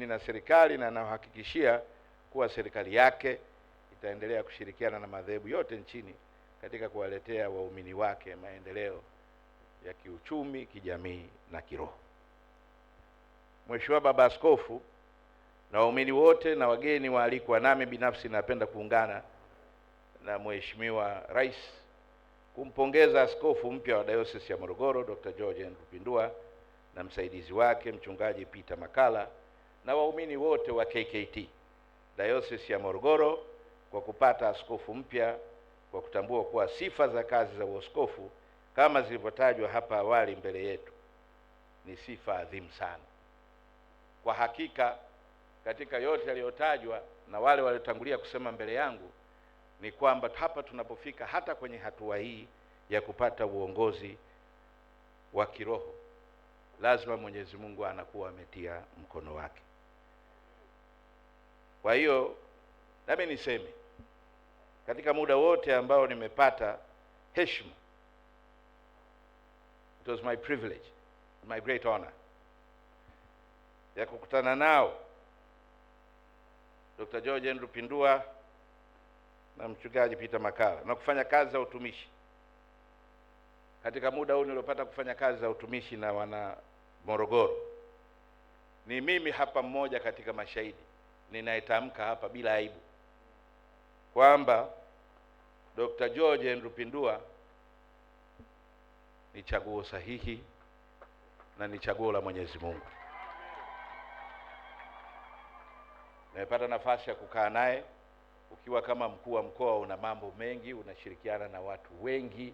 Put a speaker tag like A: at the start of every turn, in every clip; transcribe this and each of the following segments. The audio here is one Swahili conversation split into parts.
A: rasmi na serikali, na anahakikishia kuwa serikali yake itaendelea kushirikiana na madhehebu yote nchini katika kuwaletea waumini wake maendeleo ya kiuchumi, kijamii na kiroho. Mheshimiwa Baba Askofu na waumini wote na wageni waalikwa, nami binafsi napenda kuungana na Mheshimiwa Rais kumpongeza askofu mpya wa Dayosisi ya Morogoro Dr. George Rupindua na msaidizi wake Mchungaji Peter Makala na waumini wote wa KKT Dayosisi ya Morogoro kwa kupata askofu mpya, kwa kutambua kuwa sifa za kazi za uaskofu kama zilivyotajwa hapa awali mbele yetu ni sifa adhimu sana. Kwa hakika katika yote yaliyotajwa na wale waliotangulia kusema mbele yangu ni kwamba hapa tunapofika hata kwenye hatua hii ya kupata uongozi wa kiroho, lazima Mwenyezi Mungu anakuwa ametia mkono wake. Kwa hiyo nami niseme katika muda wote ambao nimepata heshima, it was my privilege, my great honor ya kukutana nao Dr. George Rupindua na Mchungaji Peter Makala na kufanya kazi za utumishi. Katika muda huu niliopata kufanya kazi za utumishi na wana Morogoro, ni mimi hapa mmoja katika mashahidi ninayetamka hapa bila aibu kwamba Dr. George Rupindua ni chaguo sahihi na ni chaguo la Mwenyezi Mungu. Nimepata nafasi ya kukaa naye. Ukiwa kama mkuu wa mkoa una mambo mengi, unashirikiana na watu wengi,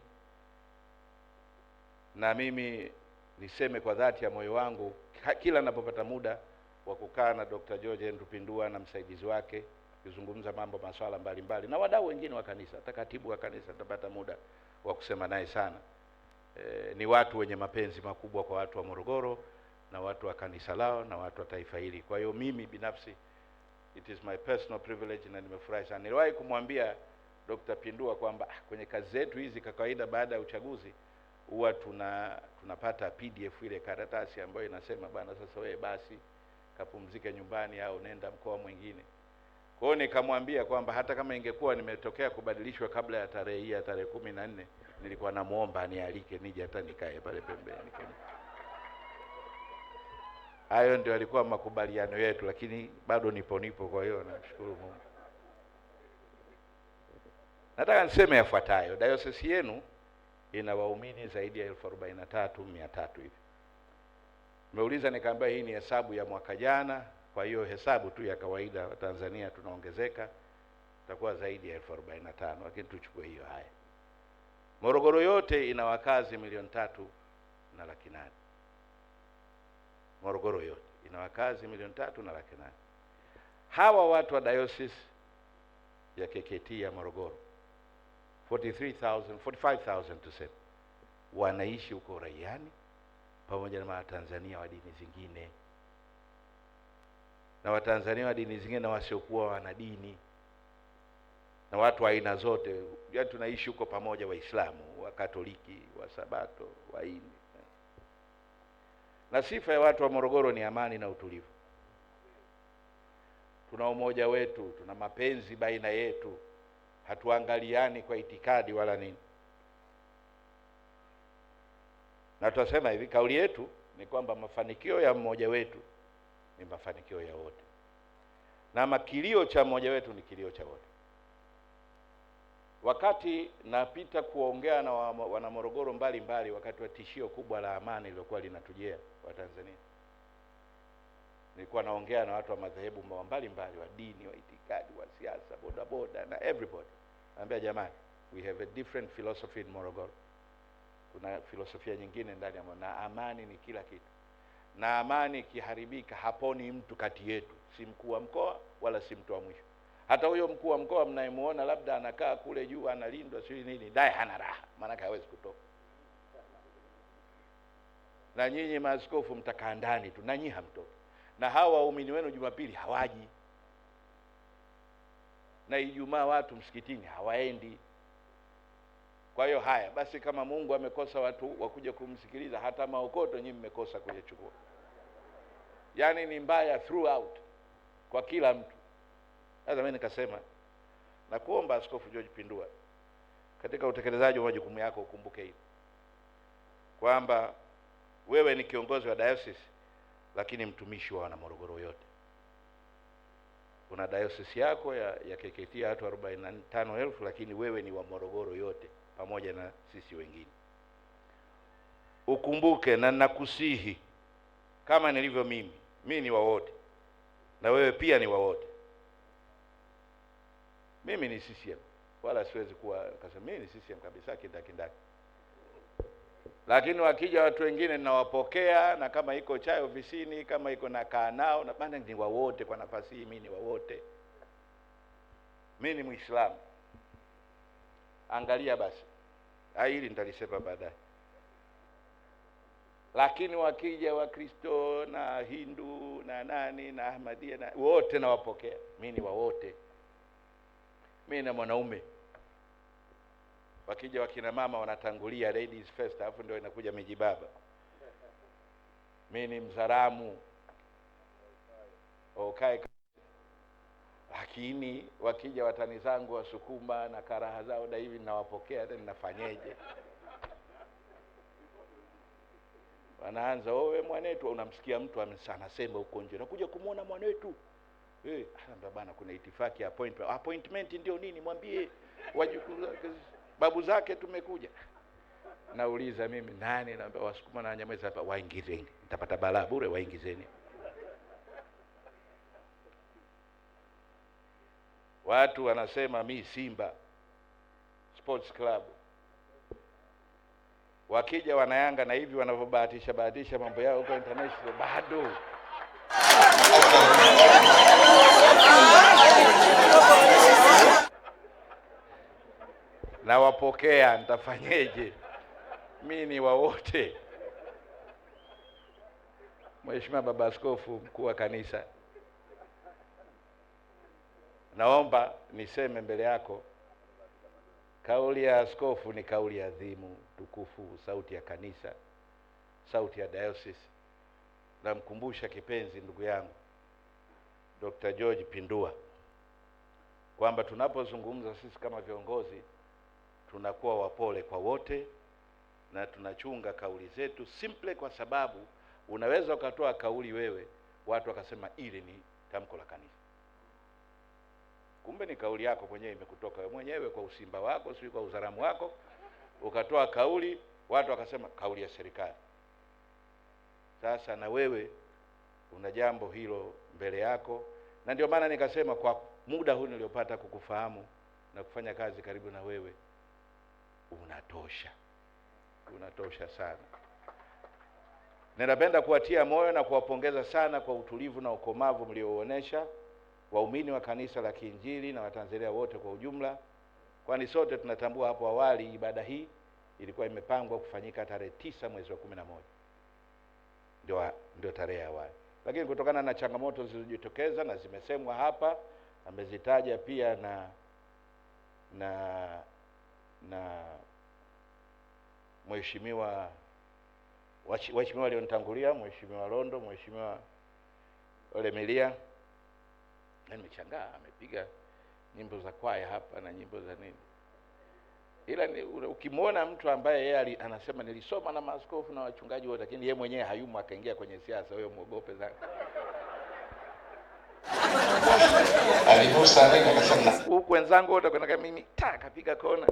A: na mimi niseme kwa dhati ya moyo wangu, kila ninapopata muda wa kukaa na Dr. George Rupindua na msaidizi wake kuzungumza masuala mbalimbali na wadau wengine wa kanisa, hata katibu wa kanisa tutapata muda wa kusema naye sana. Ni watu wenye mapenzi makubwa kwa watu wa Morogoro na watu wa kanisa lao na watu wa taifa hili. Kwa hiyo mimi binafsi, it is my personal privilege na nimefurahi sana. Niliwahi kumwambia Dr. Pindua kwamba kwenye kazi zetu hizi kwa kawaida baada ya uchaguzi huwa tunapata PDF, ile karatasi ambayo inasema bana, sasa wewe basi kapumzike nyumbani au nenda mkoa mwingine. Kwa hiyo nikamwambia kwamba hata kama ingekuwa nimetokea kubadilishwa kabla ya tarehe hii ya tarehe 14, nilikuwa namuomba anialike nije hata nikae pale pembeni. Hayo ndio alikuwa makubaliano yetu, lakini bado nipo. Kwa hiyo namshukuru Mungu. Nataka niseme yafuatayo. Dayosisi yenu ina waumini zaidi ya 43,300 hivi. Nimeuliza nikaambia hii ni hesabu ya mwaka jana, kwa hiyo hesabu tu ya kawaida wa Tanzania tunaongezeka, itakuwa zaidi ya 45,000, lakini tuchukue hiyo. Haya, Morogoro yote ina wakazi 3,800,000. Morogoro yote ina wakazi 3,800,000. Hawa watu wa Diocese ya KKT ya Morogoro 45,000 tuseme, wanaishi huko raiani pamoja na Watanzania wa dini zingine na Watanzania wa dini zingine na wasiokuwa wana dini na watu wa aina zote. Yaani tunaishi huko pamoja, Waislamu, Wakatoliki, Wasabato, Waini. Na sifa ya watu wa Morogoro ni amani na utulivu. Tuna umoja wetu, tuna mapenzi baina yetu, hatuangaliani kwa itikadi wala nini. Na tutasema hivi, kauli yetu ni kwamba mafanikio ya mmoja wetu ni mafanikio ya wote, na makilio cha mmoja wetu ni kilio cha wote. Wakati napita kuongea na wana Morogoro mbalimbali wakati wa tishio kubwa la amani lilokuwa linatujia wa Tanzania, nilikuwa naongea na watu wa madhehebu mbalimbali, wa dini, wa itikadi, wa siasa, bodaboda na everybody. Naambia jamani, we have a different philosophy in Morogoro. Kuna filosofia nyingine ndani ya na amani ni kila kitu. Na amani ikiharibika haponi mtu kati yetu, si mkuu wa mkoa wala si mtu wa mwisho. Hata huyo mkuu wa mkoa mnayemuona labda anakaa kule juu analindwa sio nini, dai hana raha, maana hawezi kutoka. Na nyinyi maaskofu mtakaa ndani tu, na nyinyi hamtoki. Na hawa waumini wenu Jumapili hawaji, na Ijumaa watu msikitini hawaendi. Kwa hiyo haya basi, kama Mungu amekosa watu wakuja kumsikiliza, hata maokoto nyinyi mmekosa kuyachukua. yaani ni mbaya throughout kwa kila mtu. Sasa mimi nikasema na kuomba Askofu George Pindua, katika utekelezaji wa majukumu yako ukumbuke hili kwamba wewe ni kiongozi wa diocese lakini mtumishi wa Wanamorogoro yote. Una diocese yako ya KKKT ya watu 45,000 lakini wewe ni wa Morogoro yote pamoja na sisi wengine. Ukumbuke na nakusihi, kama nilivyo mimi ni wa wote na wewe pia ni wa wote. Mimi ni CCM, wala siwezi kuwa kasema mimi ni CCM kabisa kindakindaki. Lakini wakija watu wengine ninawapokea, na kama iko chai ofisini, kama iko nakaa nao, na bana ni wa wote kwa nafasi hii, mimi ni wa wote. Mimi ni Muislamu. Angalia basi. Hili nitalisema baadaye. Lakini wakija Wakristo na Hindu na nani na Ahmadiyya na wote nawapokea. Mimi ni wa wote. Mimi na mwanaume. Wakija wakina mama wanatangulia ladies first, alafu ndio inakuja miji baba. Mimi ni Mzaramu. Okay. Lakini wakija watani zangu Wasukuma na karaha zao na hivi nawapokea, hata ninafanyeje? Wanaanza wewe mwanetu, unamsikia mtu anasema huko nje, nakuja kumuona mwanetu. Bana kuna itifaki appointment ndio nini, mwambie wajukuu zake babu zake tumekuja. Nauliza mimi nani? Naambia Wasukuma na Wanyamwezi hapa, waingizeni. Nitapata balaa bure, waingizeni. Watu wanasema mi Simba Sports Club. Wakija Wanayanga na hivi wanavyobahatisha mambo yao huko international bado. Na wapokea, nitafanyeje? Mimi ni wa wote. Mheshimiwa Baba Askofu Mkuu wa Kanisa, naomba niseme mbele yako, kauli ya askofu ni kauli adhimu, tukufu, sauti ya kanisa, sauti ya diocese. Namkumbusha kipenzi ndugu yangu Dr. George Pindua kwamba tunapozungumza sisi kama viongozi tunakuwa wapole kwa wote na tunachunga kauli zetu simple, kwa sababu unaweza ukatoa kauli wewe watu wakasema ile ni tamko la kanisa, kumbe ni kauli yako mwenyewe, imekutoka wewe mwenyewe kwa usimba wako, si kwa uzaramu wako, ukatoa kauli watu wakasema kauli ya serikali. Sasa na wewe una jambo hilo mbele yako, na ndio maana nikasema kwa muda huu niliopata kukufahamu na kufanya kazi karibu na wewe, unatosha sana. Ninapenda kuwatia moyo na kuwapongeza sana kwa utulivu na ukomavu mlioonesha waumini wa kanisa la Kiinjili na Watanzania wote kwa ujumla, kwani sote tunatambua hapo awali ibada hii ilikuwa imepangwa kufanyika tarehe 9 mwezi wa 11, ndio tarehe ya awali, lakini kutokana na changamoto zilizojitokeza na zimesemwa hapa, amezitaja pia na mheshimiwa walionitangulia, Mheshimiwa Londo, Mheshimiwa Ole Milia. Nimechangaa, amepiga nyimbo za kwaya hapa na nyimbo za nini. Ila ukimwona mtu ambaye yeye anasema nilisoma na maaskofu na wachungaji wote, lakini yeye mwenyewe hayumo akaingia kwenye siasa, wewe muogope sana. Alimusa nini akasema huko wenzangu wote kuna kama mimi akapiga kona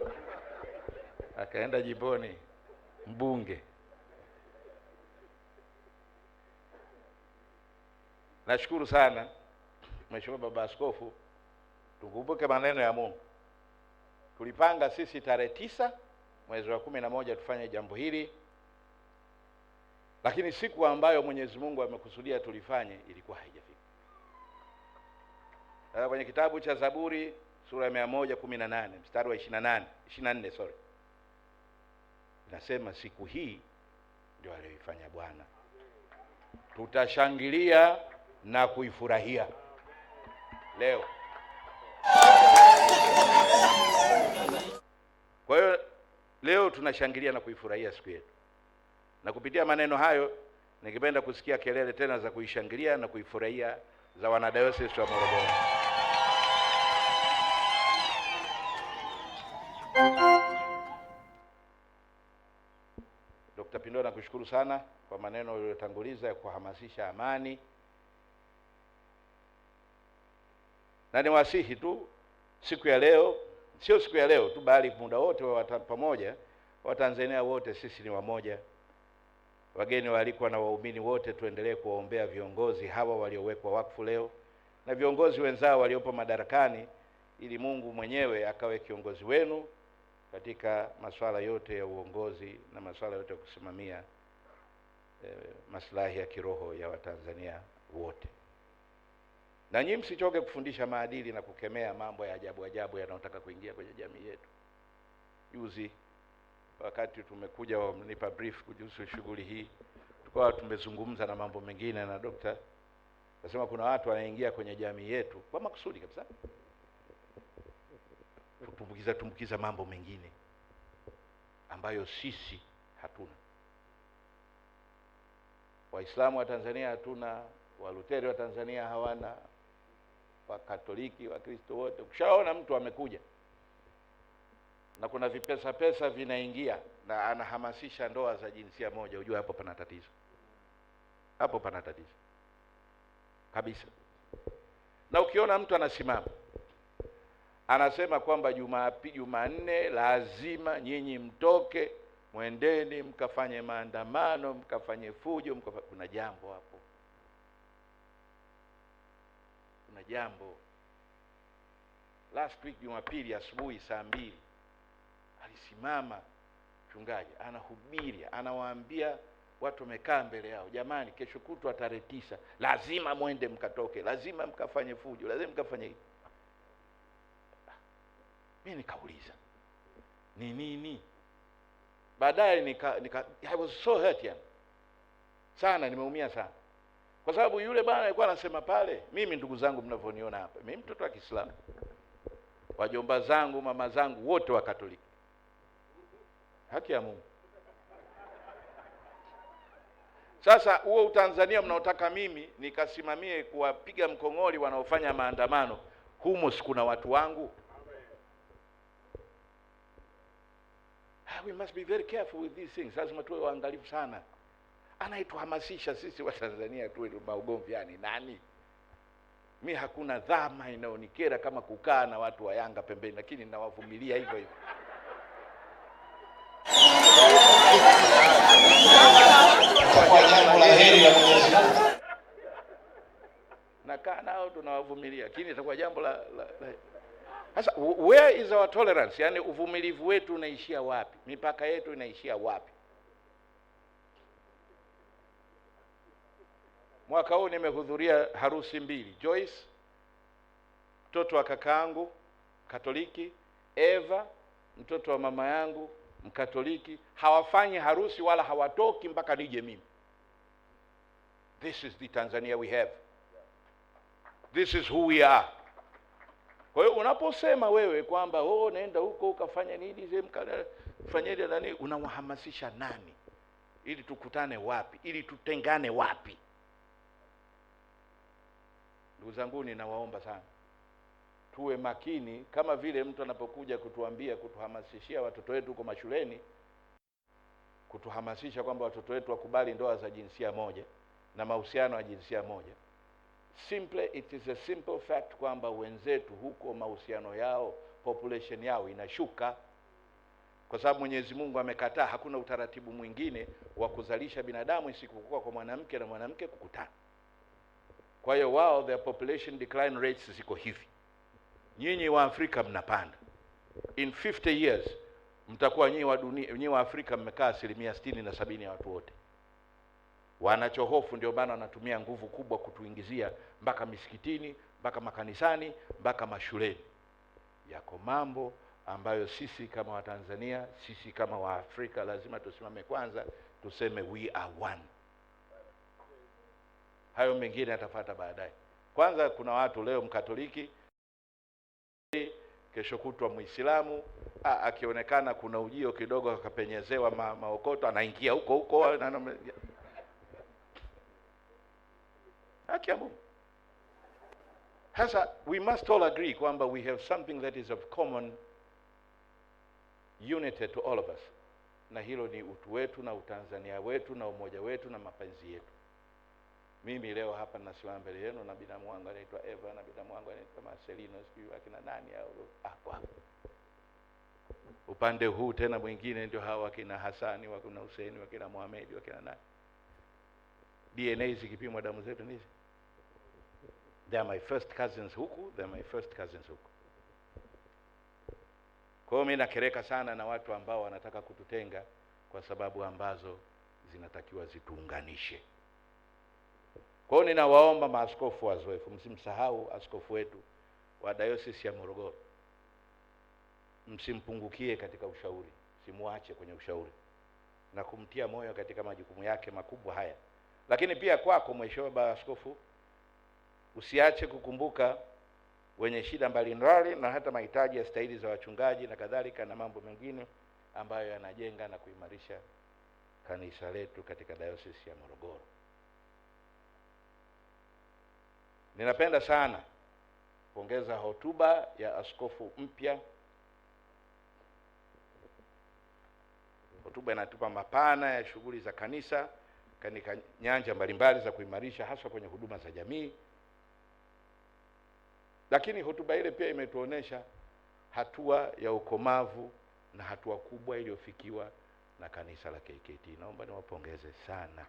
A: akaenda jimboni mbunge. Nashukuru sana Mheshimiwa Baba Askofu, tukumbuke maneno ya Mungu. Tulipanga sisi tarehe 9 mwezi wa 11 tufanye jambo hili, lakini siku ambayo Mwenyezi Mungu amekusudia tulifanye ilikuwa haijafika. Kwenye kitabu cha Zaburi sura ya 118 mstari wa 24 inasema siku hii ndio aliyoifanya Bwana, tutashangilia na kuifurahia. Leo kwa hiyo leo tunashangilia na kuifurahia siku yetu, na kupitia maneno hayo Nikipenda kusikia kelele tena za kuishangilia na kuifurahia za wanadayosisi wa Morogoro. Dr. Pindua, nakushukuru sana kwa maneno uliyotanguliza ya kuhamasisha amani, na niwasihi tu siku ya leo, sio siku ya leo tu, bali muda wote wa pamoja, Watanzania wote sisi ni wamoja. Wageni waalikwa na waumini wote, tuendelee kuwaombea viongozi hawa waliowekwa wakfu leo na viongozi wenzao waliopo madarakani, ili Mungu mwenyewe akawe kiongozi wenu katika masuala yote ya uongozi na masuala yote ya kusimamia maslahi ya kiroho ya Watanzania wote. Na nyinyi msichoke kufundisha maadili na kukemea mambo ya ajabu ajabu yanayotaka kuingia kwenye jamii yetu. Juzi wakati tumekuja wamenipa brief kuhusu shughuli hii, tukawa tumezungumza na mambo mengine, na dokta nasema kuna watu wanaingia kwenye jamii yetu kwa makusudi kabisa kutumbukiza mambo mengine ambayo sisi hatuna. Waislamu wa Tanzania hatuna, Waluteri wa Tanzania hawana, Wakatoliki, Wakristo wote. Ukishaona mtu amekuja na kuna pesa vinaingia na anahamasisha ndoa za jinsia moja, ujue hapo pana tatizo. Hapo pana tatizo kabisa. Na ukiona mtu anasimama anasema kwamba Jumanne lazima nyinyi mtoke, mwendeni mkafanye maandamano, mkafanye fujo, kuna jambo hapo. Kuna jambo. Last week Jumapili asubuhi saa 2 alisimama mchungaji anahubiri, anawaambia watu wamekaa mbele yao, jamani, kesho kutwa tarehe 9 lazima mwende mkatoke, lazima mkafanye fujo, lazima mkafanye hivi. Mimi nikauliza ni nini? Baadaye I was so hurt sana, nimeumia sana, kwa sababu yule bwana alikuwa anasema pale, mimi ndugu zangu mnavyoniona hapa, mimi mtoto wa Kiislamu, wajomba zangu, mama zangu wote wa Katoliki. Haki ya Mungu. Sasa huo Utanzania mnaotaka mimi nikasimamie kuwapiga mkongoli wanaofanya maandamano, humo sikuna watu wangu? We must be very careful with these things. Lazima tuwe waangalifu sana. Anaituhamasisha sisi wa Tanzania tuwe maugomvi yani nani? Mimi hakuna dhama inayonikera kama kukaa na watu wa Yanga pembeni, lakini ninawavumilia hivyo hivyo.
B: Kwa jambo la heri la Mwenyezi Mungu.
A: Nakaa nao tunawavumilia, lakini itakuwa jambo la sasa, where is our tolerance? Yani uvumilivu wetu unaishia wapi? Mipaka yetu inaishia wapi? Mwaka huu nimehudhuria harusi 2. Joyce, mtoto wa kakaangu Katoliki, Eva, mtoto wa mama yangu Mkatoliki, hawafanyi harusi wala hawatoki mpaka nije mimi. This is the Tanzania we have. This is who we are. Kwa hiyo unaposema wewe kwamba nenda huko ukafanya nini, fanyeni nani, unawahamasisha nani? Ili tukutane wapi? Ili tutengane wapi? Ndugu zangu, ninawaomba sana tuwe makini, kama vile mtu anapokuja kutuambia, kutuhamasishia watoto wetu huko mashuleni, kutuhamasisha kwamba watoto wetu wakubali ndoa za jinsia moja na mahusiano ya jinsia moja. It is a simple fact kwamba wenzetu huko mahusiano yao, population yao inashuka, kwa sababu Mwenyezi Mungu amekataa. Hakuna utaratibu mwingine wa kuzalisha binadamu isipokuwa kwa mwanamke na mwanamke kukutana. Kwa hiyo wao, their population decline rates ziko hivi. Nyinyi wa Afrika mnapanda. In 50 years mtakuwa nyinyi wa Afrika mmekaa 60 na 70 ya watu wote. Wanachohofu, ndio maana wanatumia nguvu kubwa kutuingizia mpaka misikitini, mpaka makanisani, mpaka mashuleni. Yako mambo ambayo sisi kama Watanzania, sisi kama Waafrika lazima tusimame kwanza, tuseme we are one. Hayo mengine yatafuata baadaye. Kwanza kuna watu leo Mkatoliki, kesho kutwa Muislamu, akionekana kuna ujio kidogo akapenyezewa maokoto anaingia huko Haki ya Mungu. Sasa we must all agree kwamba we have something that is of common unity to all of us, na hilo ni utu wetu na utanzania wetu na umoja wetu na mapenzi yetu. Mimi leo hapa nasimama mbele yenu na binamu wangu anaitwa Eva na binamu wangu anaitwa Marcelino, sijui akina nani au hapa. Upande huu tena mwingine ndio hawa akina Hasani, wakina Hussein, wakina Mohamed, wakina nani. DNA zikipimwa damu zetu ni hizi. They are my first cousins huku, they are my first cousins huku. Kwa hiyo mimi nakereka sana na watu ambao wanataka kututenga kwa sababu ambazo zinatakiwa zituunganishe. Kwa hiyo ninawaomba maaskofu wazoefu, msimsahau askofu wetu wa Diocese ya Morogoro. Msimpungukie katika ushauri, simuache kwenye ushauri na kumtia moyo katika majukumu yake makubwa haya. Lakini pia kwako Mheshimiwa Baba Askofu, usiache kukumbuka wenye shida mbalimbali na hata mahitaji ya stahili za wachungaji na kadhalika na mambo mengine ambayo yanajenga na kuimarisha kanisa letu katika Diocese ya Morogoro. Ninapenda sana kuongeza hotuba ya askofu mpya. Hotuba inatupa mapana ya shughuli za kanisa katika nyanja mbalimbali za kuimarisha hasa kwenye huduma za jamii. Lakini hotuba ile pia imetuonesha hatua ya ukomavu na hatua kubwa iliyofikiwa na kanisa la KKKT. Naomba niwapongeze sana.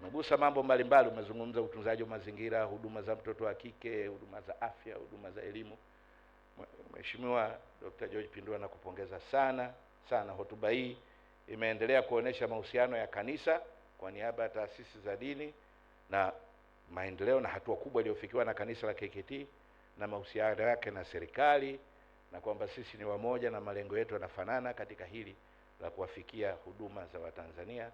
A: Umegusa mambo mbalimbali, umezungumza utunzaji wa mazingira, huduma za mtoto wa kike, huduma za afya, huduma za elimu. Mheshimiwa Dr. George Pindua nakupongeza sana sana. Hotuba hii imeendelea kuonesha mahusiano ya kanisa kwa niaba ya taasisi za dini na maendeleo na hatua kubwa iliyofikiwa na kanisa la KKKT na mahusiano yake na serikali, na kwamba sisi ni wamoja na malengo yetu yanafanana katika hili la kuwafikia huduma za Watanzania.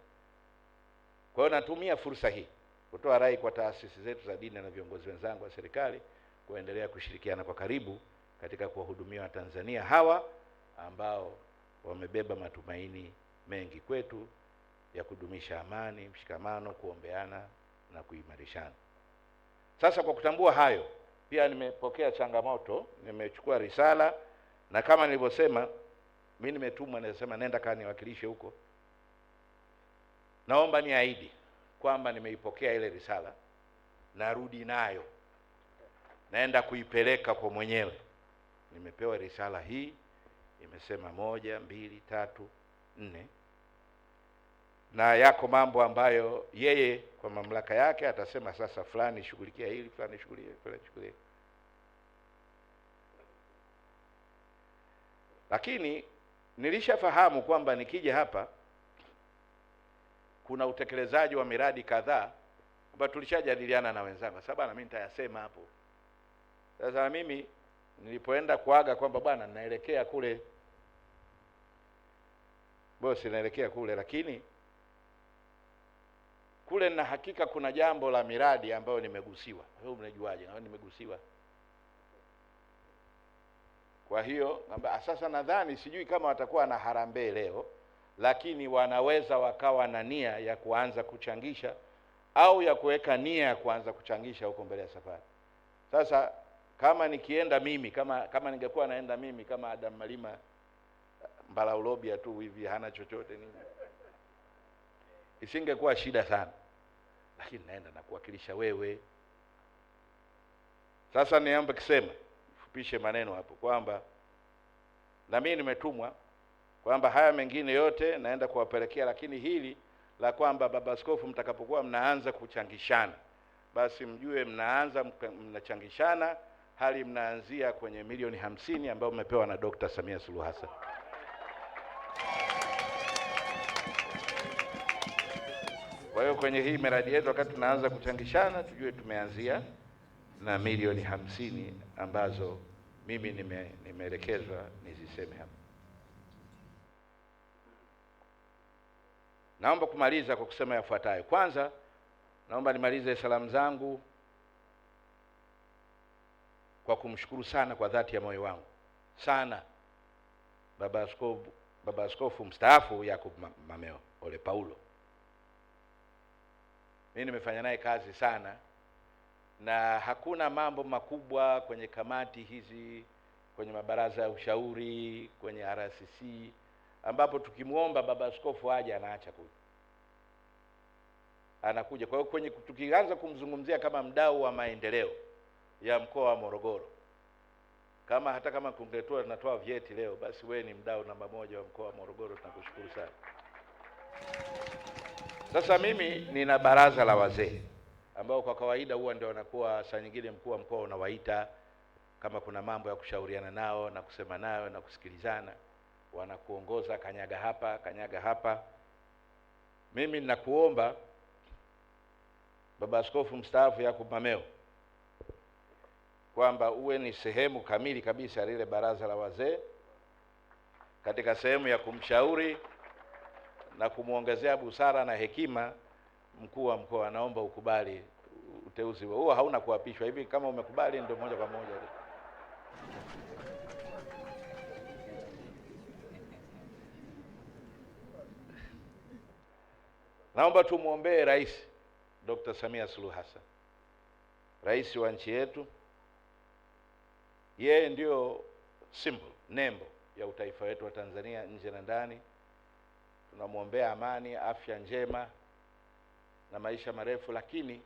A: Kwa hiyo natumia fursa hii kutoa rai kwa taasisi zetu za dini na viongozi wenzangu wa serikali kuendelea kushirikiana kwa karibu katika kuwahudumia Watanzania hawa ambao wamebeba matumaini mengi kwetu ya kudumisha amani, mshikamano, kuombeana na kuimarishana. Sasa kwa kutambua hayo, pia nimepokea changamoto, nimechukua risala, na kama nilivyosema mimi nimetumwa, nasema nenda kaniwakilishe huko. Naomba niahidi kwamba nimeipokea ile risala, narudi nayo, naenda kuipeleka kwa mwenyewe. Nimepewa risala hii, imesema 1, 2, 3, 4, na yako mambo ambayo yeye kwa mamlaka yake atasema sasa fulani shughulikia hili, fulani shughulikia, fulani shughulikia. Lakini nilishafahamu kwamba nikija hapa kuna utekelezaji wa miradi kadhaa ambayo tulishajadiliana na wenzangu. Sasa bwana, mimi nitayasema hapo. Sasa mimi nilipoenda kuaga kwamba bwana naelekea kule, bosi naelekea kule, lakini kule na hakika kuna jambo la miradi ambayo nimegusiwa. Wewe mnajuaje na nimegusiwa? Kwa hiyo sasa nadhani, sijui kama watakuwa na harambee leo, lakini wanaweza wakawa na nia ya kuanza kuchangisha au ya kuweka nia ya kuanza kuchangisha huko mbele ya safari. Sasa kama nikienda mimi, kama ningekuwa naenda mimi kama Adam Malima Mbalaulobia tu hivi hana chochote nini, isingekuwa shida sana, lakini naenda na kuwakilisha wewe. Sasa niombe kusema, fupishe maneno hapo, kwamba na mimi nimetumwa kwamba haya mengine yote naenda kuwapelekea, lakini hili la kwamba Baba Askofu mtakapokuwa mnaanza kuchangishana, basi mjue mnachangishana hali mnaanzia kwenye milioni 50 ambayo mmepewa na Dr. Samia Suluhu Hassan. Kwa hiyo kwenye hii miradi yetu wakati tunaanza kuchangishana, tujue tumeanzia na milioni 50 ambazo mimi nimeelekezwa niziseme hapa. Naomba kumaliza kwa kusema yafuatayo. Kwanza, naomba nimalize salamu zangu kwa kumshukuru sana kwa dhati ya moyo wangu sana Baba Askofu mstaafu Jacob Mameo Ole Paulo. Mimi nimefanya naye kazi sana, na hakuna mambo makubwa kwenye kamati hizi, kwenye mabaraza ya ushauri, kwenye RCC ambapo tukimwomba baba askofu aje anaacha kuja, anakuja. Kwa hiyo kwenye tukianza kumzungumzia kama mdau wa maendeleo ya mkoa wa Morogoro, hata kama kungetoa tunatoa vyeti leo, basi wewe ni mdau namba moja wa mkoa wa Morogoro. Tunakushukuru sana. Sasa mimi nina baraza la wazee ambao kwa kawaida huwa ndio wanakuwa, saa nyingine mkuu wa mkoa unawaita kama kuna mambo ya kushauriana nao na kusema nao na kusikilizana, wanakuongoza, kanyaga hapa, kanyaga hapa. Mimi ninakuomba baba askofu mstaafu Yakub Mameo kwamba uwe ni sehemu kamili kabisa lile baraza la wazee, katika sehemu ya kumshauri na kumuongezea busara na hekima mkuu wa mkoa. Naomba ukubali uteuzi huo, hauna kuapishwa hivi, kama umekubali ndio moja kwa moja. Naomba tumuombee Rais Dr. Samia Suluhu Hassan, rais wa nchi yetu. Yeye ndio symbol, nembo ya utaifa wetu wa Tanzania nje na ndani. Tunamwombea amani, afya njema na maisha marefu, lakini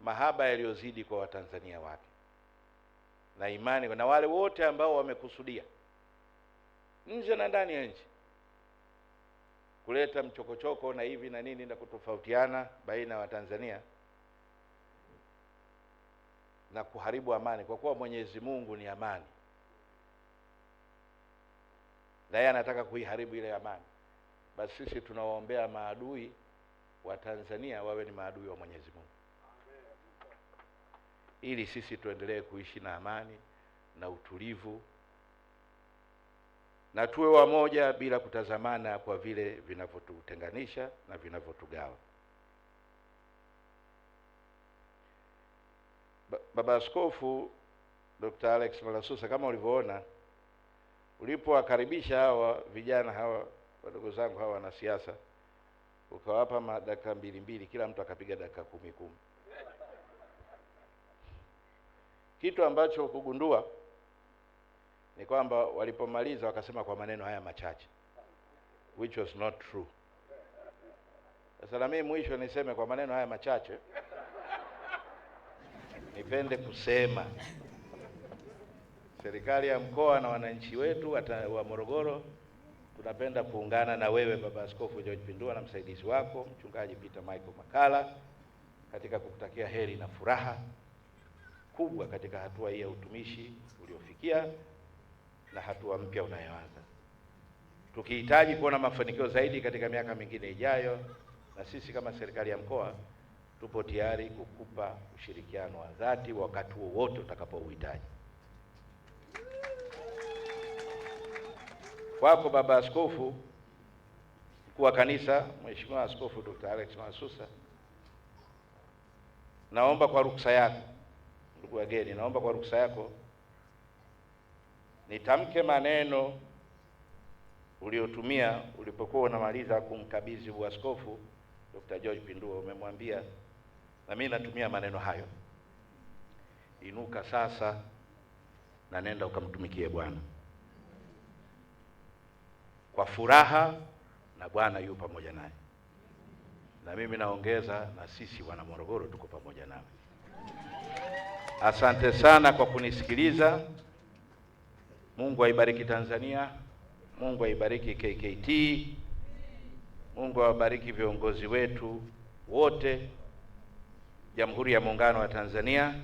A: mahaba yaliyozidi kwa Watanzania wake, na imani na wale wote ambao wamekusudia nje na ndani ya nchi kuleta mchokochoko na hivi na nini na kutofautiana baina ya Watanzania na kuharibu amani, kwa kuwa Mwenyezi Mungu ni amani na yeye anataka kuiharibu ile amani. Basi sisi tunawaombea maadui wa Tanzania wawe ni maadui wa Mwenyezi Mungu, ili sisi tuendelee kuishi na amani na utulivu na tuwe wamoja bila kutazamana kwa vile vinavyotutenganisha na vinavyotugawa. Baba Askofu Dr. Alex Malasusa, kama ulivyoona ulipowakaribisha hawa vijana hawa wadogo zangu hawa wanasiasa, ukawapa dakika mbili, kila mtu akapiga dakika 10. Kitu ambacho kugundua ni kwamba walipomaliza wakasema kwa maneno haya machache, which was not true. Sasa na mimi mwisho niseme kwa maneno haya machache, nipende kusema serikali ya mkoa na wananchi wetu wa Morogoro tunapenda kuungana na wewe Baba Askofu George Pindua na msaidizi wako Mchungaji Peter Michael Makala katika kukutakia heri na furaha kubwa katika hatua hii ya utumishi uliofikia na hatua mpya unayoanza. Tukihitaji kuona mafanikio zaidi katika miaka mingine ijayo, na sisi kama serikali ya mkoa tupo tayari kukupa ushirikiano wa dhati wakati wowote utakapouhitaji. Kwako Baba Askofu mkuu wa kanisa Mheshimiwa Askofu Dr. Alex Malasusa, naomba kwa ruksa yako, ndugu wageni, naomba kwa ruksa yako nitamke maneno uliotumia ulipokuwa unamaliza kumkabidhi uaskofu Dr. George Pindua. Umemwambia, na mimi natumia maneno hayo: inuka sasa na nenda ukamtumikie Bwana kwa furaha, na Bwana yu pamoja naye. Na mimi naongeza, na sisi wana Morogoro tuko pamoja nawe. Asante sana kwa kunisikiliza. Mungu aibariki Tanzania, Mungu aibariki KKT, Mungu awabariki viongozi wetu wote Jamhuri ya Muungano wa Tanzania.